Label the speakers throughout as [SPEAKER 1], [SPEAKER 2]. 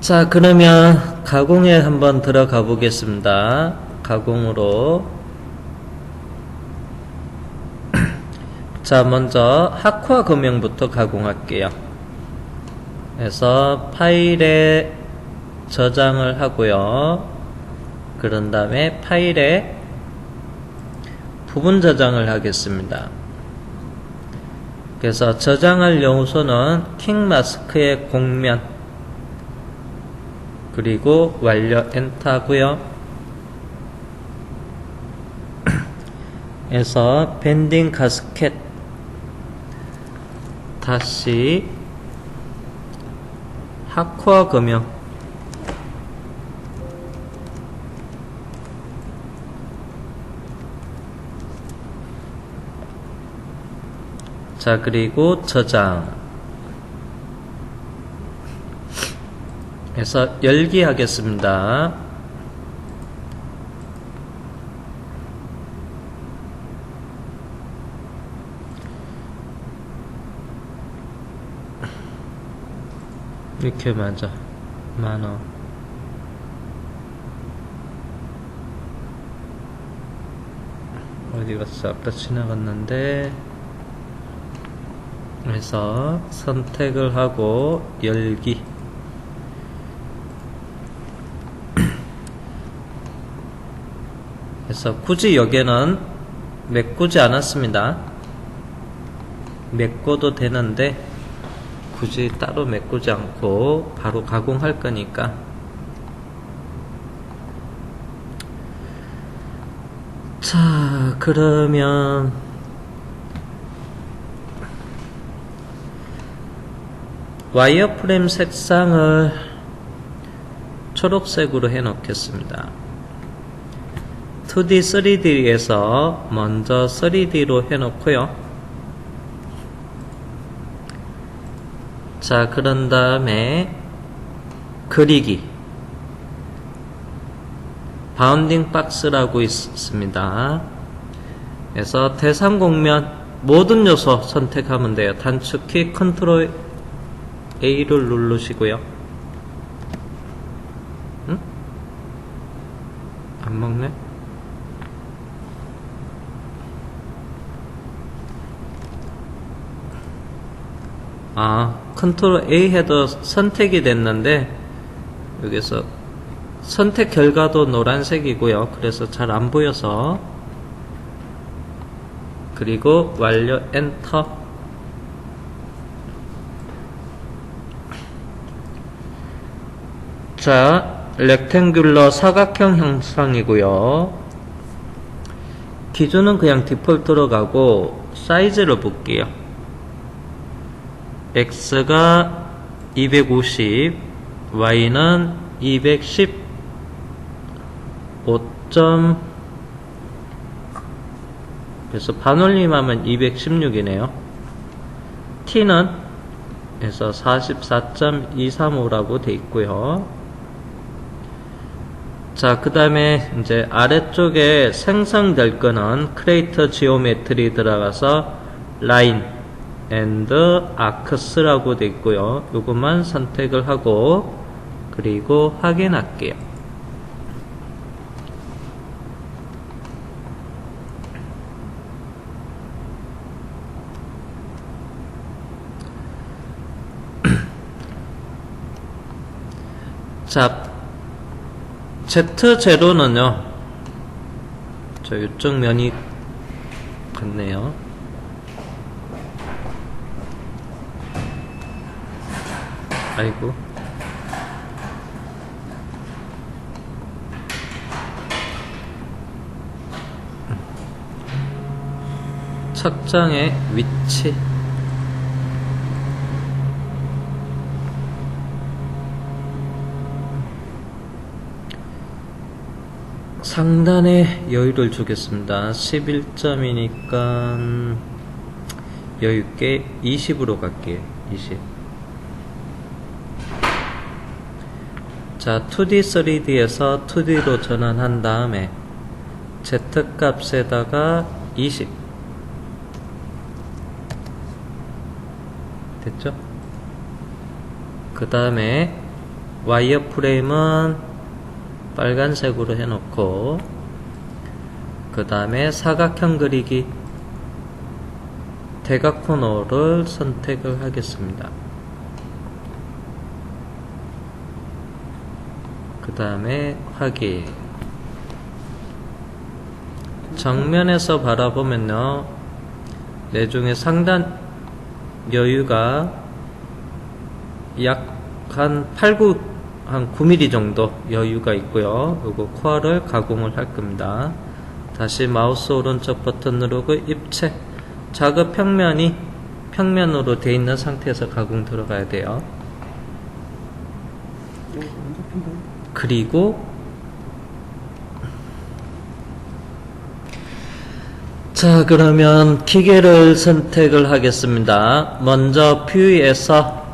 [SPEAKER 1] 자, 그러면 가공에 한번 들어가 보겠습니다. 가공으로. 자, 먼저 학화 금형부터 가공할게요. 그래서 파일에 저장을 하고요. 그런 다음에 파일에 부분 저장을 하겠습니다. 그래서 저장할 요소는 킹마스크의 공면, 그리고 완료 엔터 하고요. 그래서 밴딩 가스켓 다시 학화 금형, 자, 그리고 저장 해서 열기 하겠습니다. 이렇게 맞아. 만원. 어디 갔어? 아까 지나갔는데. 그래서 선택을 하고 열기. 그래서 굳이 여기는 메꾸지 않았습니다. 메꿔도 되는데 굳이 따로 메꾸지 않고 바로 가공할 거니까. 자, 그러면 와이어프레임 색상을 초록색으로 해 놓겠습니다. 2D, 3D에서 먼저 3D로 해 놓고요. 자, 그런 다음에 그리기, 바운딩 박스라고 있습니다. 그래서 대상 공면 모든 요소 선택하면 돼요. 단축키 컨트롤 A를 누르시고요. 응? 안 먹네? 컨트롤 A 해도 선택이 됐는데 여기서 선택 결과도 노란색이고요. 그래서 잘 안 보여서. 그리고 완료 엔터. 자, 렉탱귤러 사각형 형상이고요. 기준은 그냥 디폴트로 가고 사이즈를 볼게요. X가 250, Y는 210, 5점, 그래서 반올림하면 216이네요. T는 그래서 44.235라고 돼 있고요. 자, 그 다음에 이제 아래쪽에 생성될 거는 크리에이터 지오메트리 들어가서 라인 앤드 아크스라고 돼 있고요. 요것만 선택을 하고 그리고 확인할게요. 자, Z0는요, 저 이쪽 면이 같네요. 아이고. 착장의 위치. 상단에 여유를 주겠습니다. 11점이니까 여유있게 20으로 갈게요. 20. 자, 2D, 3D에서 2D로 전환한 다음에 Z값에다가 20. 됐죠? 그 다음에 와이어프레임은 빨간색으로 해놓고, 그 다음에 사각형 그리기 대각 코너를 선택을 하겠습니다. 그 다음에 확인. 정면에서 바라보면요, 내중에 상단 여유가 약 한 9mm 정도 여유가 있고요. 요거 코어를 가공을 할 겁니다. 다시 마우스 오른쪽 버튼 누르고 입체. 작업 평면이 평면으로 되어 있는 상태에서 가공 들어가야 돼요. 그리고 자, 그러면 기계를 선택을 하겠습니다. 먼저 뷰에서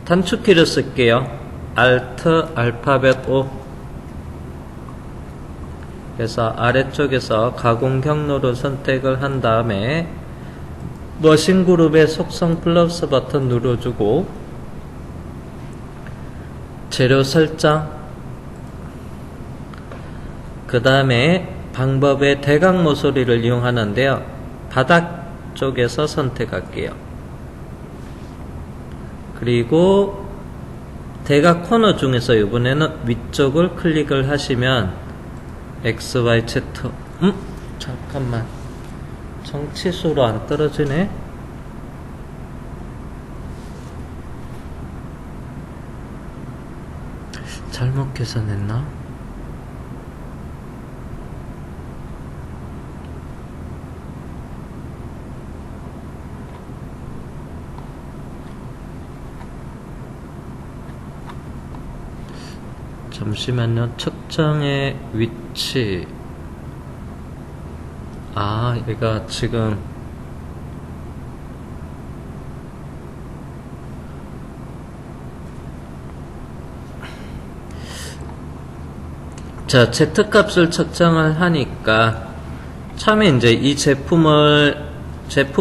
[SPEAKER 1] 단축키를 쓸게요. Alt 알파벳 O. 그래서 아래쪽에서 가공 경로를 선택을 한 다음에 머신 그룹의 속성 플러스 버튼 눌러주고 재료 설정, 그 다음에 방법의 대각 모서리를 이용하는데요. 바닥 쪽에서 선택할게요. 그리고 대각 코너 중에서 이번에는 위쪽을 클릭을 하시면 X, Y, Z. 잠깐만. 정치수로 안 떨어지네. 잘못 계산했나? 잠시만요. 측정의 위치. 얘가 지금 자, Z값을 측정을 하니까 처음에 이제 이 제품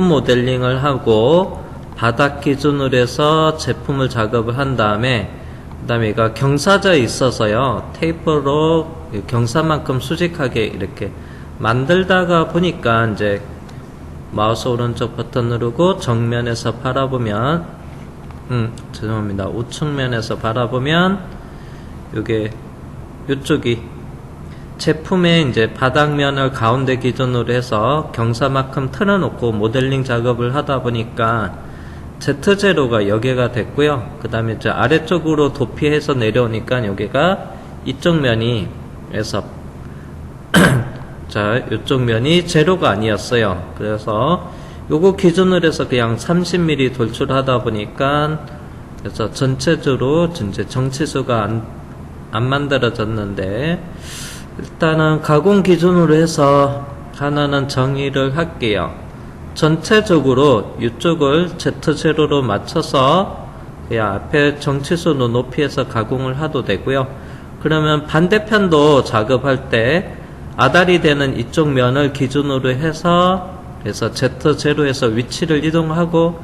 [SPEAKER 1] 모델링을 하고 바닥 기준으로 해서 제품을 작업을 한 다음에 그 다음에 얘가 경사자에 있어서요, 테이프로 경사만큼 수직하게 이렇게 만들다가 보니까 이제 마우스 오른쪽 버튼 누르고 정면에서 바라보면, 죄송합니다. 우측면에서 바라보면, 요쪽이 제품의 이제 바닥면을 가운데 기준으로 해서 경사만큼 틀어놓고 모델링 작업을 하다 보니까 Z0가 여기가 됐고요. 그 다음에 이제 아래쪽으로 도피해서 내려오니까 여기가 이쪽 면이 해서 자, 이쪽 면이 제로가 아니었어요. 그래서 요거 기준으로 해서 그냥 30mm 돌출하다 보니까 그래서 전체적으로 이제 정치수가 안 만들어졌는데, 일단은 가공 기준으로 해서 하나는 정의를 할게요. 전체적으로 이쪽을 Z0로 맞춰서 그냥 앞에 정치수 높이에서 가공을 해도 되고요. 그러면 반대편도 작업할 때 아달이 되는 이쪽 면을 기준으로 해서 그래서 Z0에서 위치를 이동하고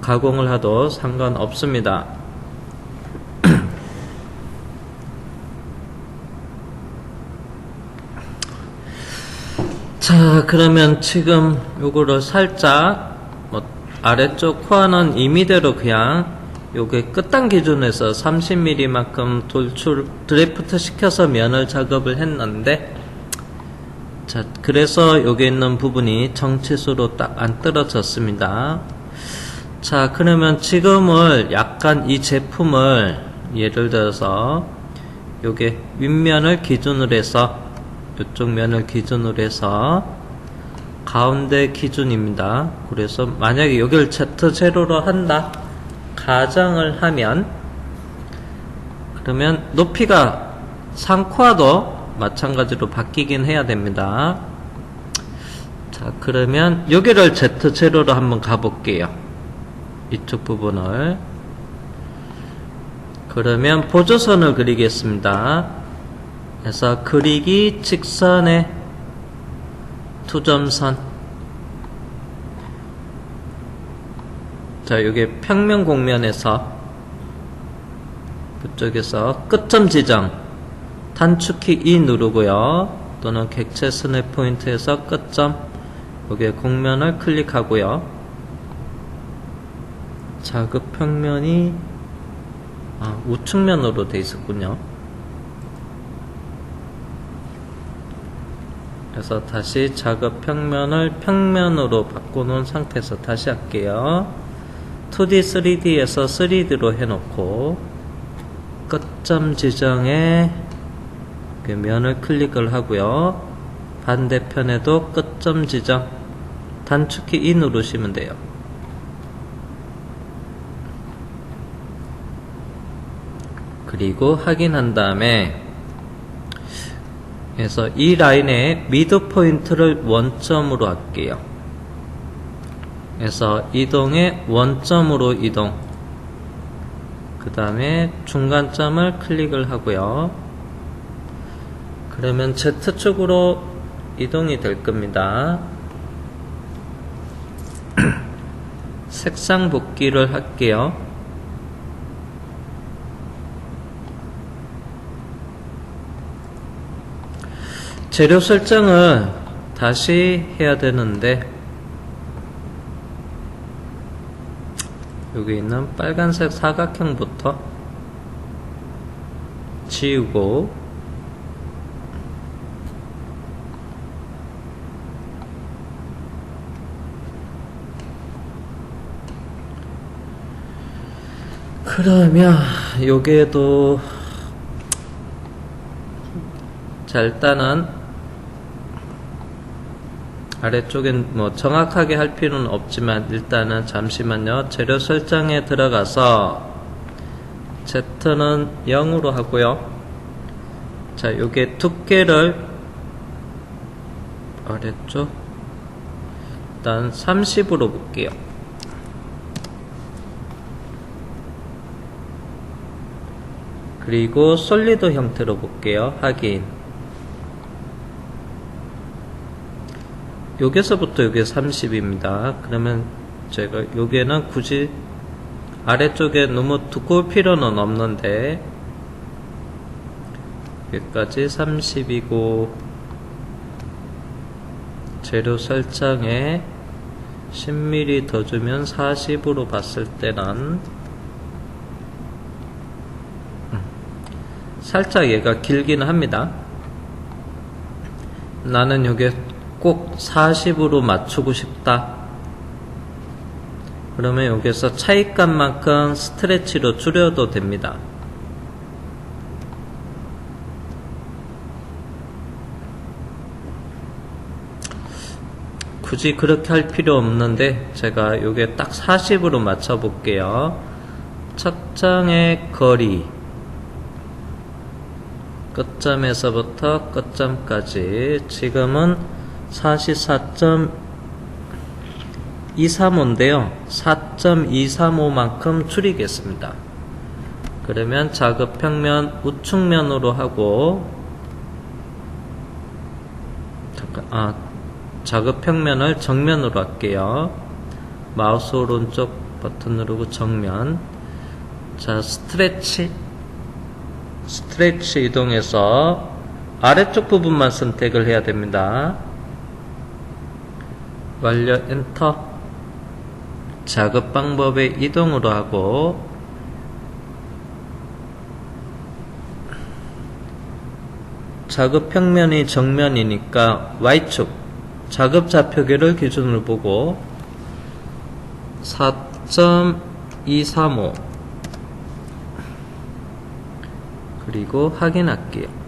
[SPEAKER 1] 가공을 해도 상관없습니다. 자, 그러면 지금 요거를 살짝 아래쪽 코어는 임의대로 그냥 요게 끝단 기준에서 30mm만큼 드래프트 시켜서 면을 작업을 했는데, 자, 그래서 여기 있는 부분이 정치수로 딱 안 떨어졌습니다. 자, 그러면 지금을 약간 이 제품을 예를 들어서 요게 윗면을 기준으로 해서 이쪽 면을 기준으로 해서 가운데 기준입니다. 그래서 만약에 여기를 Z0로 한다 가정을 하면, 그러면 높이가 상코어도 마찬가지로 바뀌긴 해야 됩니다. 자, 그러면 여기를 Z0로 한번 가볼게요. 이쪽 부분을. 그러면 보조선을 그리겠습니다. 그래서 그리기 직선의 자, 이게 평면 공면에서 그쪽에서 끝점 지정 단축키 E 누르고요. 또는 객체 스냅 포인트에서 끝점 여기에 공면을 클릭하고요. 자급 평면이 우측면으로 돼 있었군요. 그래서 다시 자급 평면을 평면으로 바꿔놓은 상태에서 다시 할게요. 2D, 3D에서 3D로 해놓고 끝점 지정에 면을 클릭을 하고요. 반대편에도 끝점 지정 단축키 E 누르시면 돼요. 그리고 확인한 다음에 그래서 이 라인의 미드 포인트를 원점으로 할게요. 그래서 이동의 원점으로 이동. 그 다음에 중간점을 클릭을 하고요. 그러면 Z축으로 이동이 될 겁니다. 색상 복귀를 할게요. 재료 설정을 다시 해야 되는데 여기 있는 빨간색 사각형부터 지우고 그러면 여기에도 자 일단은 아래쪽엔 뭐 정확하게 할 필요는 없지만 일단은 잠시만요. 재료 설정에 들어가서 Z는 0으로 하고요. 자, 요게 두께를 아래쪽 일단 30으로 볼게요. 그리고 솔리드 형태로 볼게요. 확인. 여기서부터 여기 30입니다. 그러면 제가 여기에는 굳이 아래쪽에 너무 두꺼울 필요는 없는데 여기까지 30이고 재료 설정에 10mm 더 주면 40으로 봤을 때는 살짝 얘가 길기는 합니다. 나는 여기 꼭 40으로 맞추고 싶다. 그러면 여기서 차이값만큼 스트레치로 줄여도 됩니다. 굳이 그렇게 할 필요 없는데 제가 요게 딱 40으로 맞춰 볼게요. 척정의 거리 끝점에서부터 끝점까지 지금은 44.235인데요 4.235만큼 줄이겠습니다. 그러면 자급평면 우측면으로 하고 자급평면을 정면으로 할게요. 마우스 오른쪽 버튼 누르고 정면. 자, 스트레치 이동해서 아래쪽 부분만 선택을 해야 됩니다. 완료 엔터. 작업 방법의 이동으로 하고 작업 평면이 정면이니까 Y축 작업 좌표계를 기준으로 보고 4.235 그리고 확인할게요.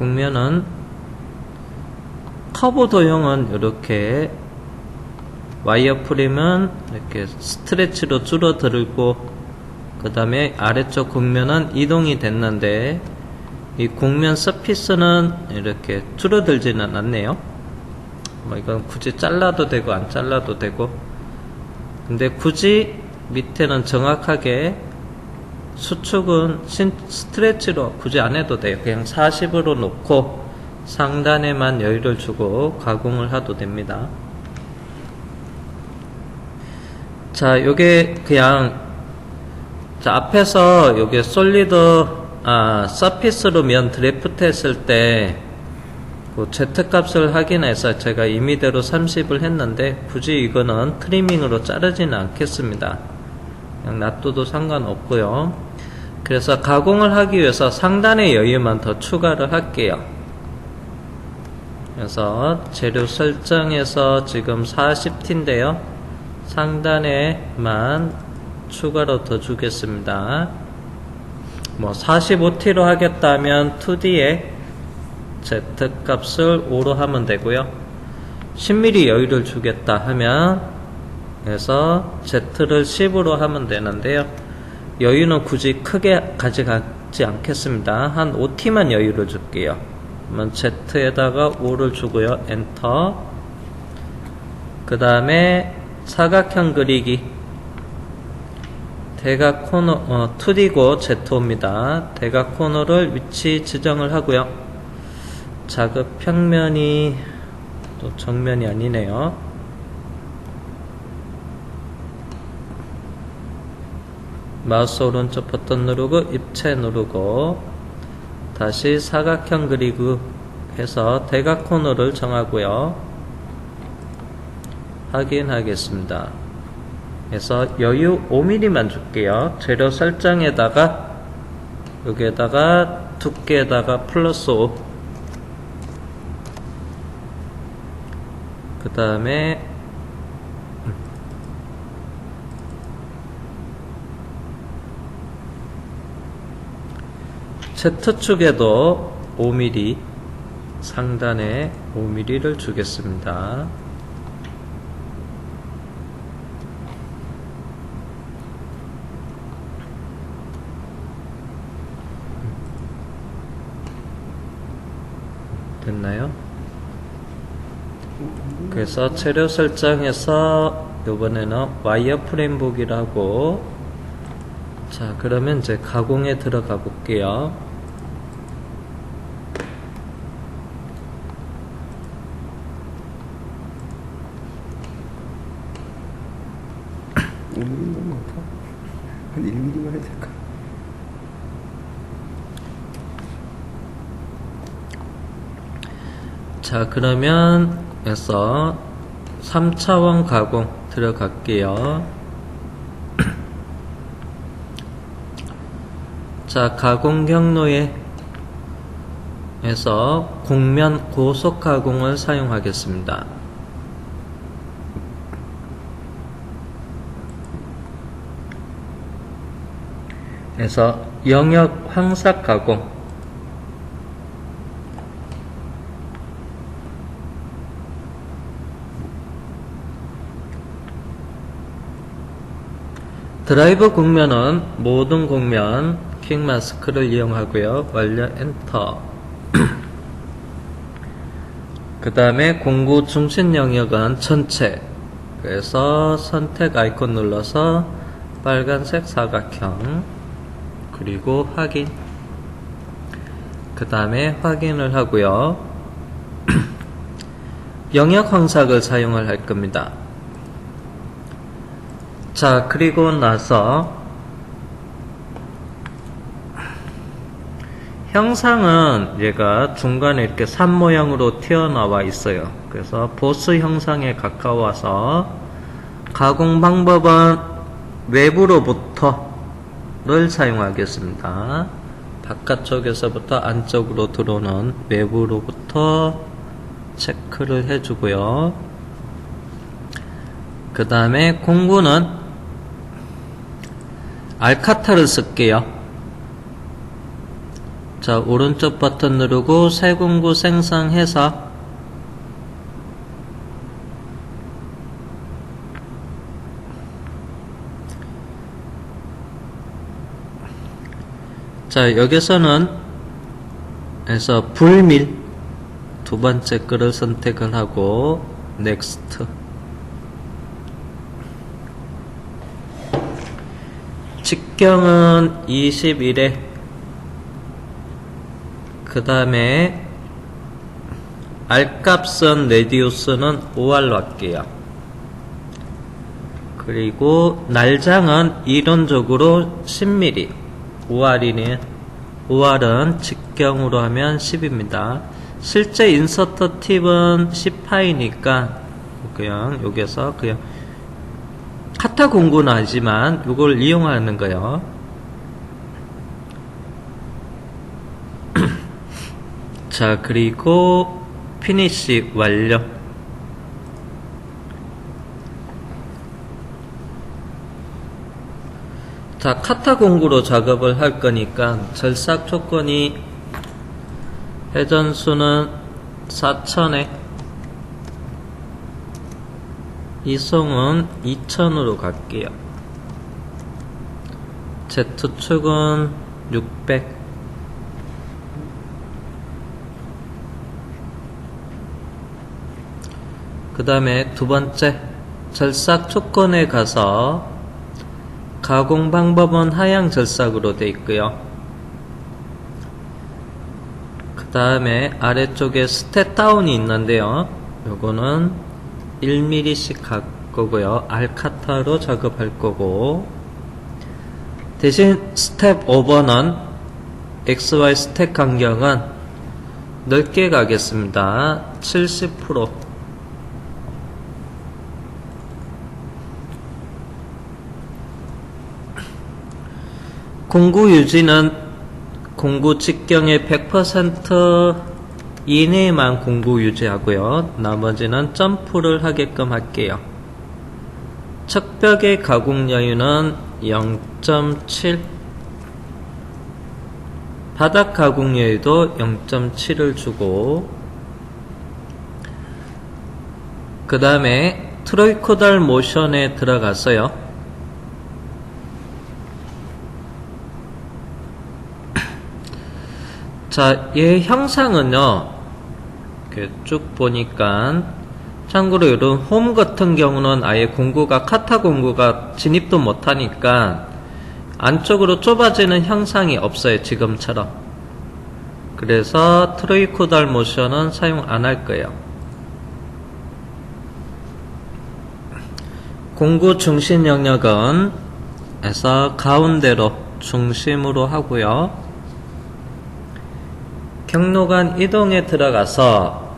[SPEAKER 1] 국면은 커브 도형은 이렇게 와이어프림은 이렇게 스트레치로 줄어들고 그 다음에 아래쪽 국면은 이동이 됐는데 이 국면 서피스는 이렇게 줄어들지는 않네요. 뭐 이건 굳이 잘라도 되고 안 잘라도 되고 근데 굳이 밑에는 정확하게 수축은 스트레치로 굳이 안 해도 돼요. 그냥 40으로 놓고 상단에만 여유를 주고 가공을 해도 됩니다. 자, 요게 그냥, 자, 앞에서 요게 솔리드, 서피스로 면 드래프트 했을 때, 그 Z 값을 확인해서 제가 임의대로 30을 했는데, 굳이 이거는 트리밍으로 자르지는 않겠습니다. 그냥 놔둬도 상관없고요. 그래서 가공을 하기 위해서 상단의 여유만 더 추가를 할게요. 그래서 재료 설정에서 지금 40T인데요. 상단에만 추가로 더 주겠습니다. 뭐 45T로 하겠다면 2D에 Z 값을 5로 하면 되고요. 10mm 여유를 주겠다 하면 그래서 Z를 10으로 하면 되는데요. 여유는 굳이 크게 가져가지 않겠습니다. 한 5T만 여유를 줄게요. 그러면 Z에다가 5를 주고요. 엔터. 그 다음에 사각형 그리기. 대각 코너, 2D고 Z5입니다. 대각 코너를 위치 지정을 하고요. 자급 평면이 또 정면이 아니네요. 마우스 오른쪽 버튼 누르고 입체 누르고 다시 사각형 그리기 해서 대각 코너를 정하고요. 확인하겠습니다. 그래서 여유 5mm만 줄게요. 재료 설정에다가 여기에다가 두께에다가 플러스 5. 그 다음에 Z축에도 5mm 상단에 5mm를 주겠습니다. 됐나요? 그래서 재료 설정에서 이번에는 와이어프레임 보기라고. 자, 그러면 이제 가공에 들어가 볼게요.
[SPEAKER 2] 한 1mm만 해도 될까?
[SPEAKER 1] 자, 그러면 해서 3차원 가공 들어갈게요. 자, 가공 경로에 해서 곡면 고속 가공을 사용하겠습니다. 그래서 영역 황삭 가공. 드라이브 곡면은 모든 곡면 퀵 마스크를 이용하고요. 완료 엔터. 그 다음에 공구 중심 영역은 전체. 그래서 선택 아이콘 눌러서 빨간색 사각형 그리고 확인. 그 다음에 확인을 하고요. 영역 황삭을 사용을 할 겁니다. 자, 그리고 나서 형상은 얘가 중간에 이렇게 산 모양으로 튀어나와 있어요. 그래서 보스 형상에 가까워서 가공 방법은 외부로부터를 사용하겠습니다. 바깥쪽에서부터 안쪽으로 들어오는 외부로부터 체크를 해주고요. 그 다음에 공구는 알카타를 쓸게요. 자, 오른쪽 버튼 누르고 새 공구 생성해서 자, 여기서는 해서 불밀 두 번째 거를 선택을 하고 넥스트. 집게 직경은 21에 그 다음에 R값은 레디우스는 5R로 할게요. 그리고 날장은 이론적으로 10mm 5R은 직경으로 하면 10입니다. 실제 인서터 팁은 10파이니까 그냥 여기서 그냥 카타 공구는 하지만 이걸 이용하는 거예요. 자, 그리고 피니시 완료. 자, 카타 공구로 작업을 할 거니까 절삭 조건이 회전수는 4000에 이송은 2000으로 갈게요. Z축은 600. 그 다음에 두 번째, 절삭 조건에 가서 가공 방법은 하향 절삭으로 되어 있고요. 그 다음에 아래쪽에 스텝 다운이 있는데요. 요거는 1mm씩 갈 거고요. 알카타로 작업할 거고, 대신 스텝 오버는 XY 스텝 간격은 넓게 가겠습니다. 70%. 공구 유지는 공구 직경의 100% 이내에만 공구 유지하고요. 나머지는 점프를 하게끔 할게요. 척벽의 가공 여유는 0.7, 바닥 가공 여유도 0.7을 주고, 그 다음에 트로이코달 모션에 들어갔어요. 자, 얘 형상은요, 이렇게 쭉 보니까, 참고로 이런 홈 같은 경우는 아예 공구가, 카타 공구가 진입도 못하니까, 안쪽으로 좁아지는 형상이 없어요, 지금처럼. 그래서 트로이코달 모션은 사용 안 할 거예요. 공구 중심 영역은, 에서 가운데로, 중심으로 하고요. 경로간 이동에 들어가서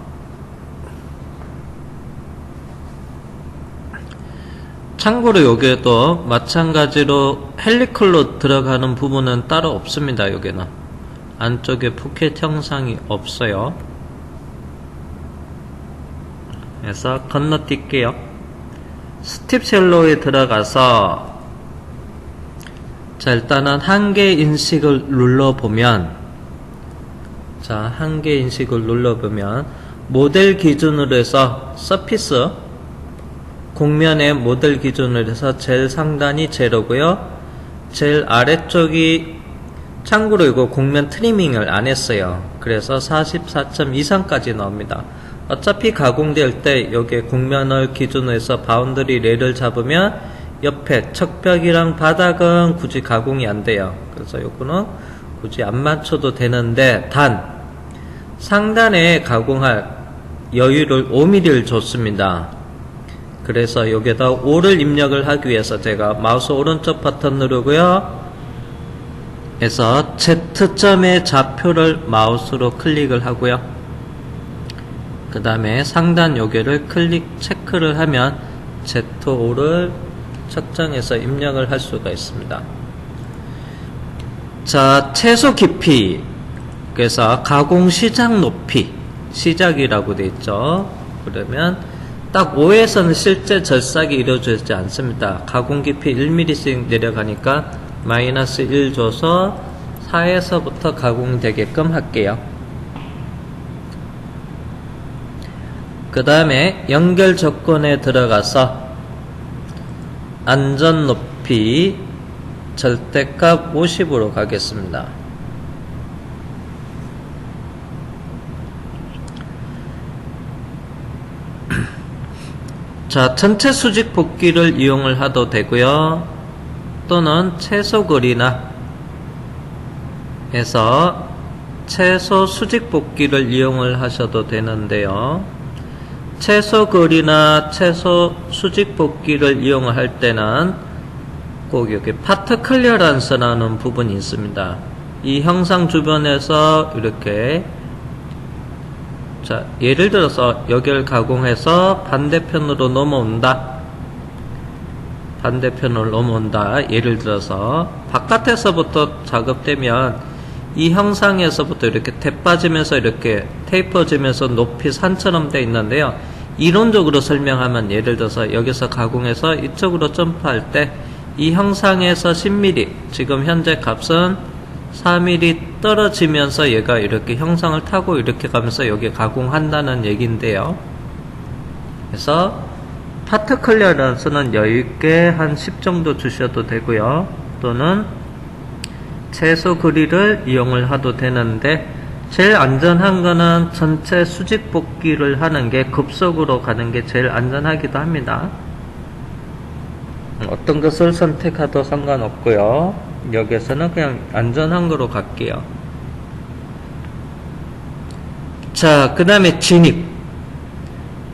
[SPEAKER 1] 참고로 여기에도 마찬가지로 헬리클로 들어가는 부분은 따로 없습니다. 여기는 안쪽에 포켓 형상이 없어요. 그래서 건너뛸게요. 스팁 셀로에 들어가서 자, 일단은 한계 인식을 눌러보면, 자, 한계 인식을 눌러보면 모델 기준으로 해서 서피스, 곡면의 모델 기준으로 해서 제일 상단이 제로고요. 제일 아래쪽이, 참고로 이거 곡면 트리밍을 안 했어요. 그래서 44.23까지 나옵니다. 어차피 가공될 때 여기에 곡면을 기준으로 해서 바운더리 레일을 잡으면 옆에 척벽이랑 바닥은 굳이 가공이 안 돼요. 그래서 요거는 굳이 안 맞춰도 되는데, 단 상단에 가공할 여유를 5mm를 줬습니다. 그래서 여기에다 5를 입력을 하기 위해서 제가 마우스 오른쪽 버튼 누르고요. 해서 Z점의 좌표를 마우스로 클릭을 하고요. 그 다음에 상단 요게를 클릭 체크를 하면 Z5를 측정해서 입력을 할 수가 있습니다. 자, 최소 깊이, 그래서 가공 시작 높이, 시작이라고 되어 있죠. 그러면 딱 5에서는 실제 절삭이 이루어지지 않습니다. 가공 깊이 1mm씩 내려가니까 마이너스 1 줘서 4에서부터 가공되게끔 할게요. 그 다음에 연결 조건에 들어가서 안전 높이 절대값 50으로 가겠습니다. 자, 전체 수직 복귀를 이용을 해도 되고요. 또는 채소글이나 해서 채소 수직 뽑기를 이용을 하셔도 되는데요. 채소글이나 채소 수직 뽑기를 이용을 할 때는 꼭 여기 파트 클리어런스라는 부분이 있습니다. 이 형상 주변에서 이렇게, 자, 예를 들어서 여기를 가공해서 반대편으로 넘어온다. 반대편으로 넘어온다. 예를 들어서 바깥에서부터 작업되면 이 형상에서부터 이렇게 대 빠지면서 이렇게 테이퍼지면서 높이 산처럼 되어 있는데요. 이론적으로 설명하면 예를 들어서 여기서 가공해서 이쪽으로 점프할 때 이 형상에서 10mm, 지금 현재 값은 4mm 떨어지면서 얘가 이렇게 형상을 타고 이렇게 가면서 여기 가공한다는 얘기인데요. 그래서 파트 클리어런스는 여유있게 한 10 정도 주셔도 되고요. 또는 채소 그릴을 이용을 해도 되는데 제일 안전한 거는 전체 수직 뽑기를 하는 게 급속으로 가는 게 제일 안전하기도 합니다. 어떤 것을 선택해도 상관없고요. 여기서는 그냥 안전한 거로 갈게요. 자, 그 다음에 진입.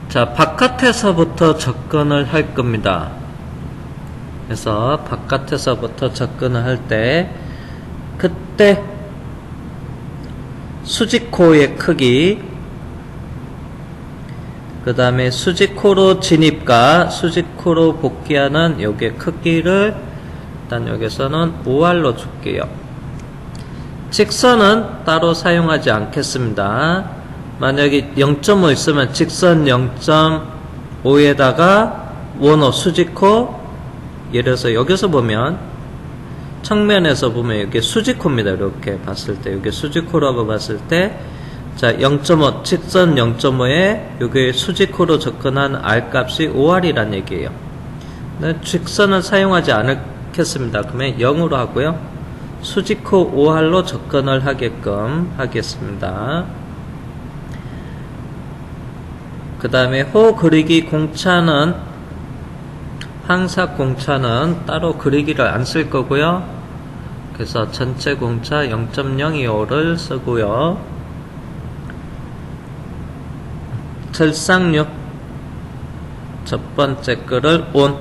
[SPEAKER 1] 자, 바깥에서부터 접근을 할 겁니다. 그래서 바깥에서부터 접근을 할 때 그때 수직코의 크기, 그 다음에 수직코로 진입과 수직코로 복귀하는 여기의 크기를 일단 여기서는 5R로 줄게요. 직선은 따로 사용하지 않겠습니다. 만약에 0.5 있으면 직선 0.5에다가 원호 수직코, 예를 들어서 여기서 보면 측면에서 보면 여기 수직코입니다. 이렇게 봤을 때 여기 수직코라고 봤을 때 자 0.5 직선 0.5에 여기 수직코로 접근한 R값이 5R이란 얘기예요. 직선은 사용하지 않겠습니다. 그러면 0으로 하고요. 수직코 5R로 접근을 하게끔 하겠습니다. 그 다음에 호 그리기 공차는 항사 공차는 따로 그리기를 안 쓸 거고요. 그래서 전체 공차 0.025를 쓰고요. 절삭류 첫 번째 거를 온.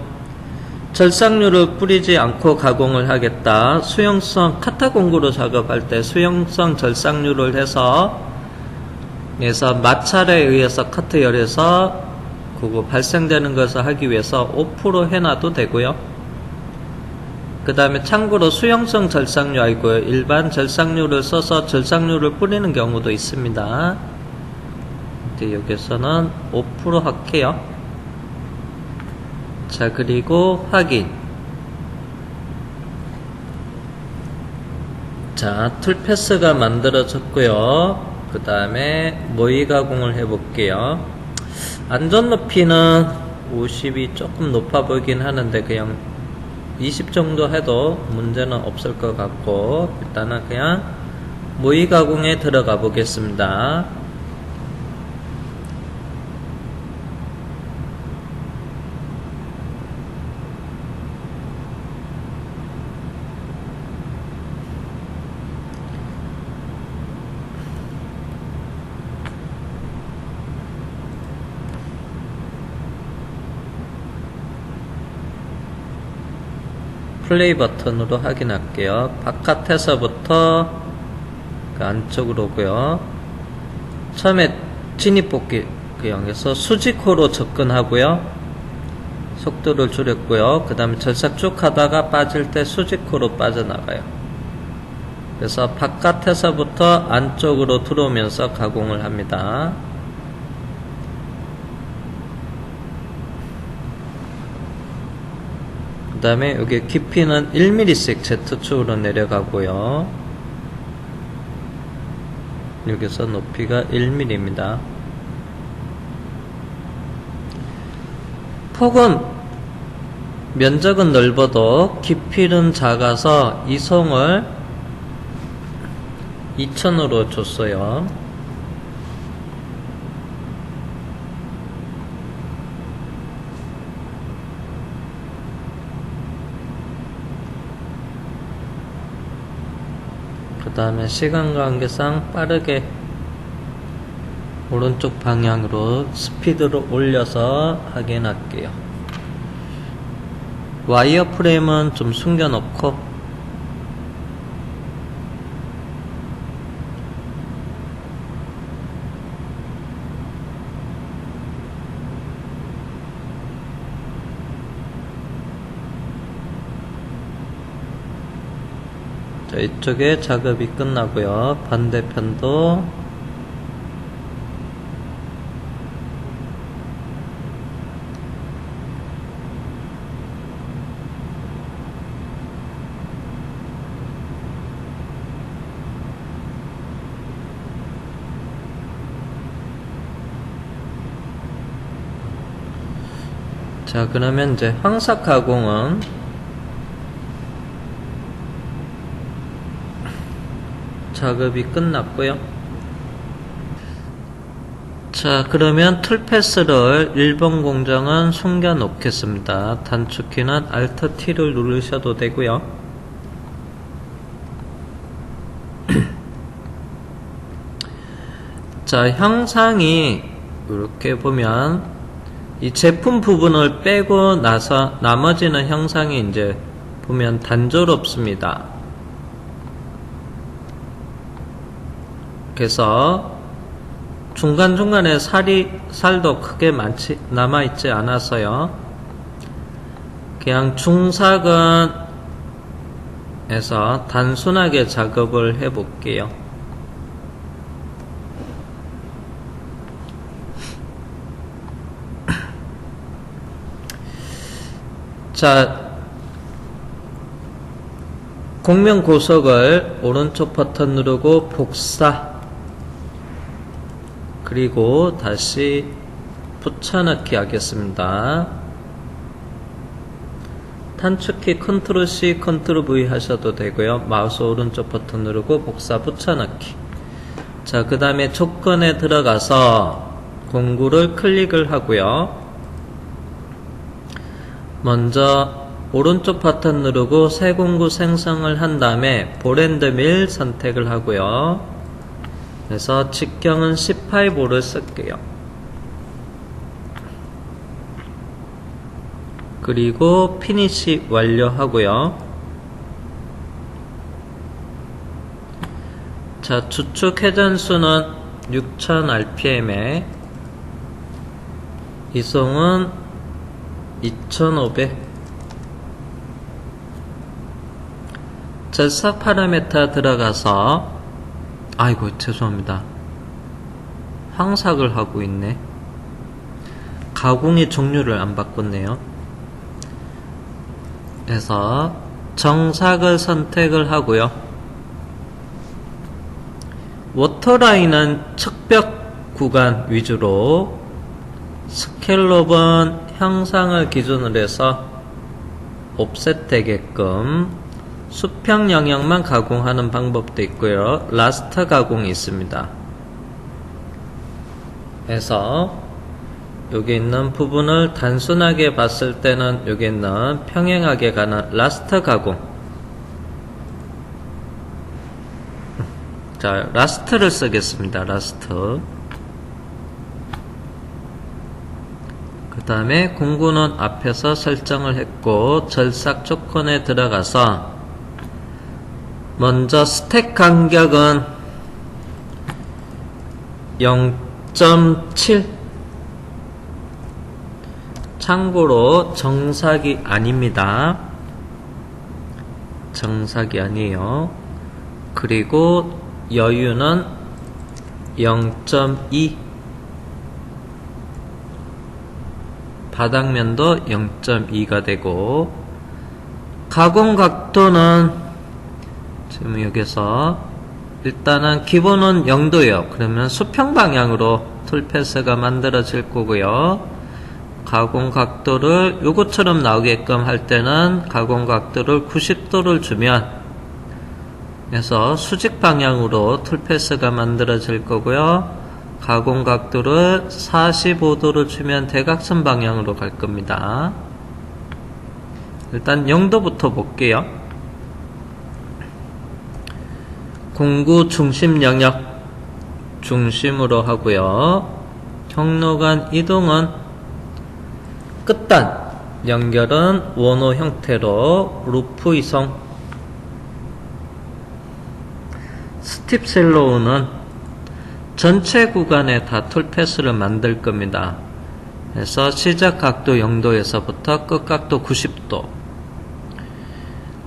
[SPEAKER 1] 절삭류를 뿌리지 않고 가공을 하겠다. 수용성 카타 공구로 작업할 때 수용성 절삭류를 해서 마찰에 의해서 카트열에서 그거 발생되는 것을 하기 위해서 5% 해놔도 되고요. 그 다음에 참고로 수용성 절삭류 아니고요. 일반 절삭류를 써서 절삭류를 뿌리는 경우도 있습니다. 여기서는 5% 할게요. 자, 그리고 확인. 자, 툴패스가 만들어졌고요. 그 다음에 모의 가공을 해볼게요. 안전 높이는 50이 조금 높아 보이긴 하는데 그냥 20 정도 해도 문제는 없을 것 같고 일단은 그냥 모의 가공에 들어가 보겠습니다. 플레이 버튼으로 확인할게요. 바깥에서부터 그 안쪽으로 오고요. 처음에 진입복귀 형에서 수직호로 접근하고요. 속도를 줄였고요. 그 다음에 절삭 쭉 하다가 빠질 때 수직호로 빠져나가요. 그래서 바깥에서부터 안쪽으로 들어오면서 가공을 합니다. 그 다음에 여기 깊이는 1mm씩 Z축으로 내려가고요. 여기서 높이가 1mm입니다. 폭은 면적은 넓어도 깊이는 작아서 이송을 2000으로 줬어요. 다음에 시간 관계상 빠르게 오른쪽 방향으로 스피드를 올려서 확인할게요. 와이어 프레임은 좀 숨겨놓고 자, 이쪽에 작업이 끝나고요. 반대편도 자, 그러면 이제 황사 가공은 작업이 끝났고요. 자, 그러면 툴패스를 1번 공정은 숨겨 놓겠습니다. 단축키는 Alt T를 누르셔도 되고요. 자, 형상이 이렇게 보면 이 제품 부분을 빼고 나서 나머지는 형상이 이제 보면 단조롭습니다. 그래서 중간중간에 살도 크게 남아있지 않아서요. 그냥 중사근에서 단순하게 작업을 해볼게요. 자, 곡면 고석을 오른쪽 버튼 누르고 복사, 그리고 다시 붙여넣기 하겠습니다. 단축키 Ctrl C, Ctrl V 하셔도 되고요. 마우스 오른쪽 버튼 누르고 복사 붙여넣기. 자, 그 다음에 조건에 들어가서 공구를 클릭을 하고요. 먼저 오른쪽 버튼 누르고 새 공구 생성을 한 다음에 볼앤드 밀 선택을 하고요. 그래서 직경은 18보를 쓸게요. 그리고 피니시 완료하고요. 자, 주축 회전수는 6000rpm에 이송은 2500. 절삭 파라메터 들어가서 아이고 죄송합니다. 황삭을 하고 있네. 가공의 종류를 안 바꿨네요. 그래서 정삭을 선택을 하고요. 워터라인은 측벽 구간 위주로, 스켈롭은 형상을 기준으로 해서 옵셋 되게끔 수평 영역만 가공하는 방법도 있고요. 라스터 가공이 있습니다. 그래서 여기 있는 부분을 단순하게 봤을 때는 여기 있는 평행하게 가는 라스터 가공. 자, 라스트를 쓰겠습니다. 라스트. 그 다음에 공구는 앞에서 설정을 했고, 절삭 조건에 들어가서 먼저 스택 간격은 0.7. 참고로 정삭이 아닙니다. 정삭이 아니에요. 그리고 여유는 0.2. 바닥면도 0.2가 되고, 가공 각도는 지금 여기서 일단은 기본은 0도예요. 그러면 수평 방향으로 툴패스가 만들어질 거고요. 가공 각도를 요것처럼 나오게끔 할 때는 가공 각도를 90도를 주면, 그래서 수직 방향으로 툴패스가 만들어질 거고요. 가공 각도를 45도를 주면 대각선 방향으로 갈 겁니다. 일단 0도부터 볼게요. 공구 중심 영역 중심으로 하고요. 경로 간 이동은 끝단 연결은 원호 형태로 루프 이송. 스팁 셀로우는 전체 구간에 다 툴패스를 만들 겁니다. 그래서 시작 각도 0도에서부터 끝 각도 90도.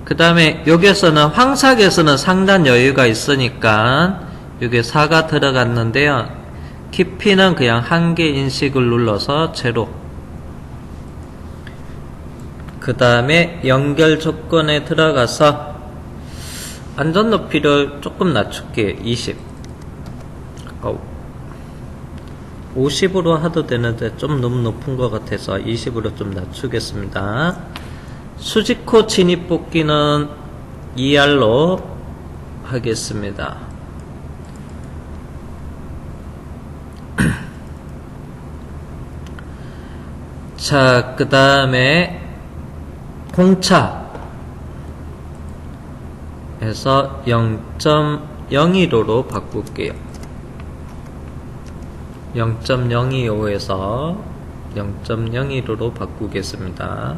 [SPEAKER 1] 그 다음에 여기에서는 황삭에서는 상단 여유가 있으니까 여기 4가 들어갔는데요. 깊이는 그냥 한계 인식을 눌러서 제로. 그 다음에 연결 조건에 들어가서 안전 높이를 조금 낮출게요. 20. 50으로 하도 되는데 좀 너무 높은 것 같아서 20으로 좀 낮추겠습니다. 수직호 진입 뽑기는 2R로 하겠습니다. 자, 그 다음에 공차 해서 0.015로 바꿀게요. 0.025에서 0.015로 바꾸겠습니다.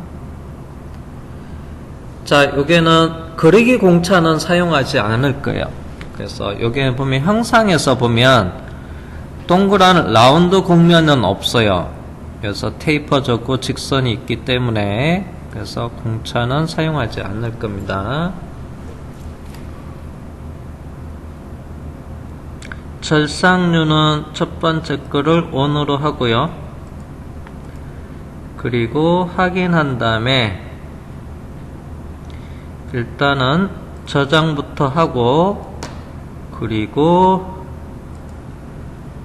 [SPEAKER 1] 자, 여기는 그리기 공차는 사용하지 않을 거예요. 그래서 여기 보면 형상에서 보면 동그란 라운드 곡면은 없어요. 그래서 테이퍼졌고 직선이 있기 때문에 그래서 공차는 사용하지 않을 겁니다. 절삭류는 첫 번째 거를 ON으로 하고요. 그리고 확인한 다음에 일단은 저장부터 하고 그리고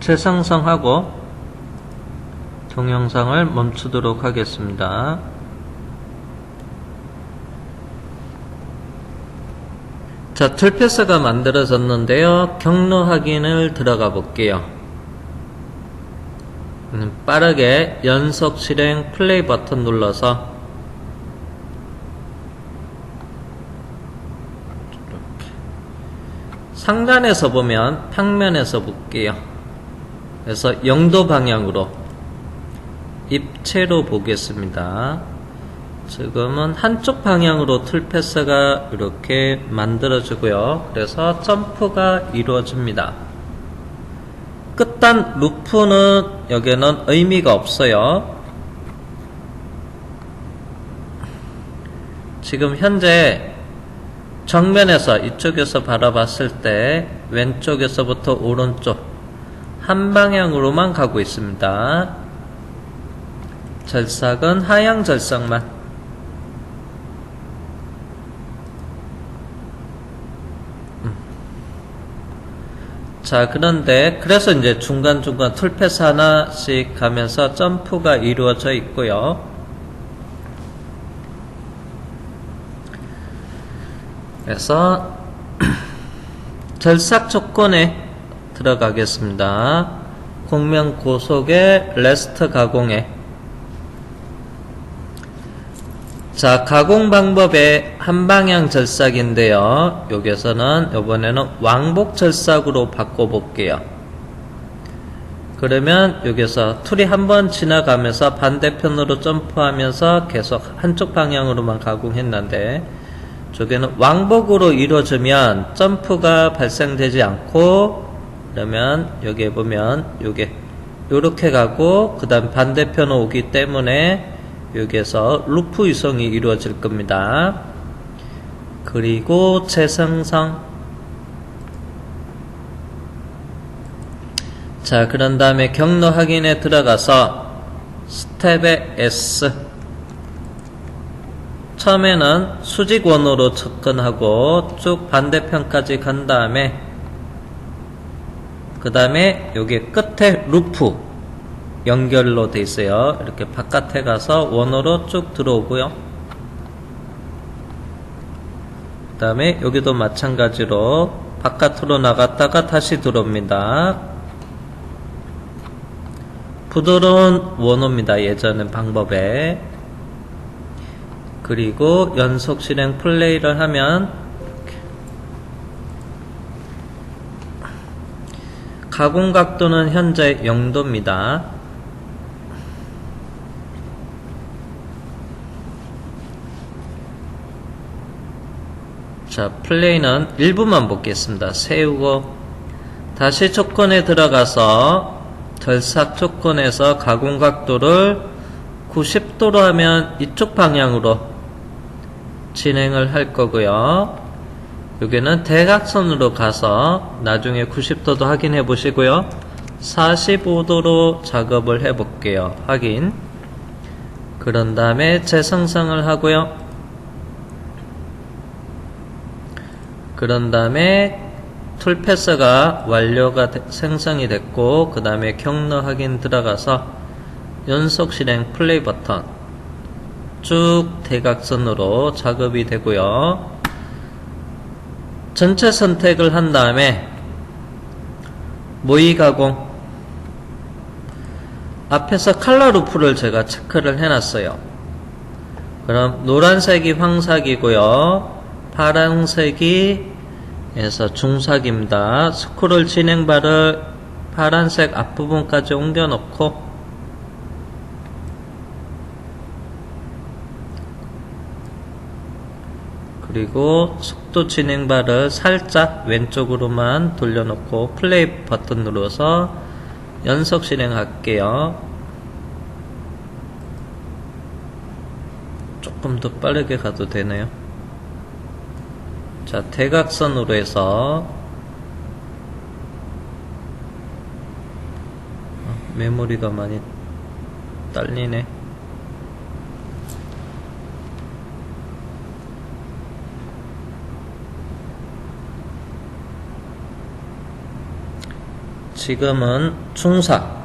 [SPEAKER 1] 재생성하고 동영상을 멈추도록 하겠습니다. 자, 툴패스가 만들어졌는데요. 경로 확인을 들어가 볼게요. 빠르게 연속 실행 플레이 버튼 눌러서 이렇게 상단에서 보면 평면에서 볼게요. 그래서 0도 방향으로 입체로 보겠습니다. 지금은 한쪽 방향으로 툴패스가 이렇게 만들어지고요. 그래서 점프가 이루어집니다. 끝단 루프는 여기는 의미가 없어요. 지금 현재 정면에서 이쪽에서 바라봤을 때 왼쪽에서부터 오른쪽 한 방향으로만 가고 있습니다. 절삭은 하향 절삭만. 자, 그런데 그래서 이제 중간중간 툴패스 하나씩 가면서 점프가 이루어져 있고요. 그래서 절삭 조건에 들어가겠습니다. 곡면 고속의 레스트 가공에. 자, 가공 방법의 한방향 절삭인데요. 여기서는 이번에는 왕복 절삭으로 바꿔볼게요. 그러면 여기서 툴이 한번 지나가면서 반대편으로 점프하면서 계속 한쪽 방향으로만 가공했는데 저기는 왕복으로 이루어지면 점프가 발생되지 않고 그러면 여기에 보면 요게 요렇게 가고 그 다음 반대편으로 오기 때문에 여기에서 루프 이송이 이루어질 겁니다. 그리고 재생성. 자, 그런 다음에 경로 확인에 들어가서 스텝의 S. 처음에는 수직원으로 접근하고 쭉 반대편까지 간 다음에 그 다음에 여기 끝에 루프 연결로 돼 있어요. 이렇게 바깥에 가서 원으로 쭉 들어오고요. 그 다음에 여기도 마찬가지로 바깥으로 나갔다가 다시 들어옵니다. 부드러운 원호입니다. 예전의 방법에. 그리고 연속 실행 플레이를 하면 가공 각도는 현재 0도입니다. 자, 플레이는 일부만 보겠습니다. 세우고 다시 조건에 들어가서 절삭 조건에서 가공 각도를 90도로 하면 이쪽 방향으로 진행을 할 거고요. 여기는 대각선으로 가서 나중에 90도도 확인해 보시고요. 45도로 작업을 해 볼게요. 확인. 그런 다음에 재생성을 하고요. 그런 다음에 툴패스가 완료가 생성이 됐고, 그 다음에 경로 확인 들어가서 연속 실행 플레이 버튼 쭉 대각선으로 작업이 되고요. 전체 선택을 한 다음에 모의 가공, 앞에서 칼라 루프를 제가 체크를 해놨어요. 그럼 노란색이 황삭이고요, 파란색이 에서 중삭입니다. 스크롤 진행바를 파란색 앞부분까지 옮겨 놓고, 그리고 속도 진행바를 살짝 왼쪽으로만 돌려놓고 플레이 버튼 눌러서 연속 실행할게요. 조금 더 빠르게 가도 되네요. 자, 대각선으로 해서 메모리가 많이 딸리네. 지금은 중삭